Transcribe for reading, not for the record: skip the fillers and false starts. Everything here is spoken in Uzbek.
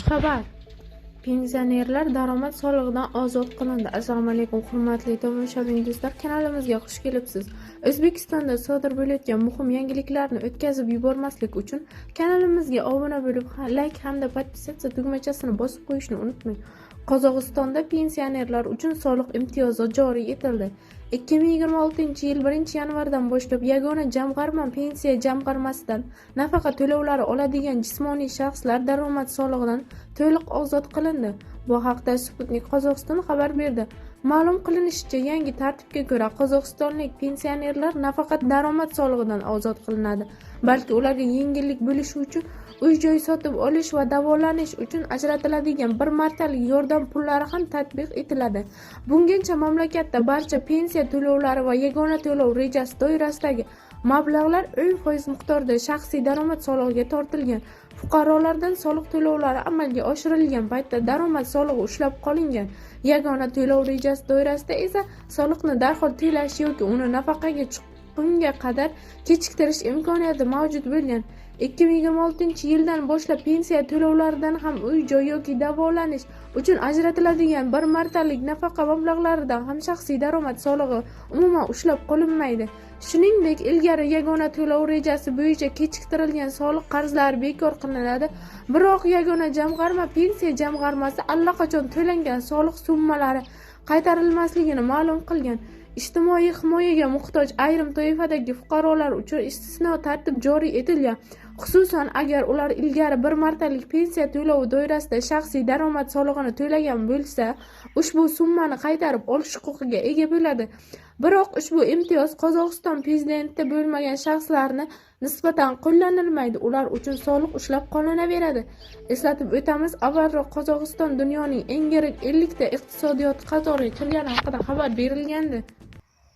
Xushxabar! Pensionerlar daromad solig'idan ozod qilindi. Assalomu alaykum, hurmatli tomoshabin do'stlar, kanalimizga xush kelibsiz. O'zbekistonda sodir bo'layotgan muhim yangiliklarni o'tkazib yubormaslik uchun kanalimizga obuna bo'lib, like hamda podpisatsiya tugmachasini bosib qo'yishni unutmang. Qozog'istonda pensionerlar uchun soliq imtiyozi joriy etildi. 2026-yil 1-yanvardan boshlab yagona jamg'arma pensiya jamg'armasidan nafaqa to'lovlari oladigan jismoniy shaxslar daromad solig'idan to'liq ozod qilindi. Bu haqda Sputnik Qozog'iston xabar berdi. Ma'lum qilinishicha, yangi tartibga ko'ra qozog'istonlik pensionerlar nafaqat daromad solig'idan ozod qilinadi, balki ularga yengillik bo'lishi uchun uy-joy sotib olish va davolanish uchun ajratiladigan bir martalik yordam pullari ham tatbiq etiladi. Bungacha mamlakatda barcha pensiya to'lovlari va yagona to'lov rejasi doirasidagi mablag'lar 10% miqdorida shaxsiy daromad solig'iga tortilgan. Fuqarolardan soliq to'lovlari amalga oshirilgan paytda daromad solig'i ushlab qolingan. Yagona to'lov rejasi doirasida esa soliqni darhol to'lash yoki uni nafaqaga chiqqunga qadar kechiktirish imkoniyati mavjud bo'lgan. 2026-yildan boshlab pensiya to'lovlaridan ham uy-joy yoki davolanish uchun ajratiladigan bir martalik nafaqa mablag'laridan ham shaxsiy daromad solig'i umuman ushlab qolinmaydi. Shuningdek, ilgari yagona to'lov rejasi bo'yicha kechiktirilgan soliq qarzlari bekor qilinadi. Biroq yagona jamg'arma pensiya jamg'armasi allaqachon to'langan soliq summalari qaytarilmasligini ma'lum qilgan. Ijtimoiy himoyaga muhtoj ayrim toifadagi fuqarolar uchun istisno tartib joriy etilgan. Xususan, agar ular ilgari bir martalik pensiya to'lovi doirasida shaxsiy daromad solig'ini to'lagan bo'lsa, ushbu summani qaytarib olish huquqiga ega bo'ladi. Biroq ushbu imtiyoz Qozog'iston prezidenti bo'lmagan shaxslarga nisbatan qo'llanilmaydi. Ular uchun soliq ushlab qolinaveradi. Eslatib o'tamiz, avvalroq Qozog'iston dunyoning eng yirik 50 ta iqtisodiyoti qatoriga kirgani haqida xabar berilgandi.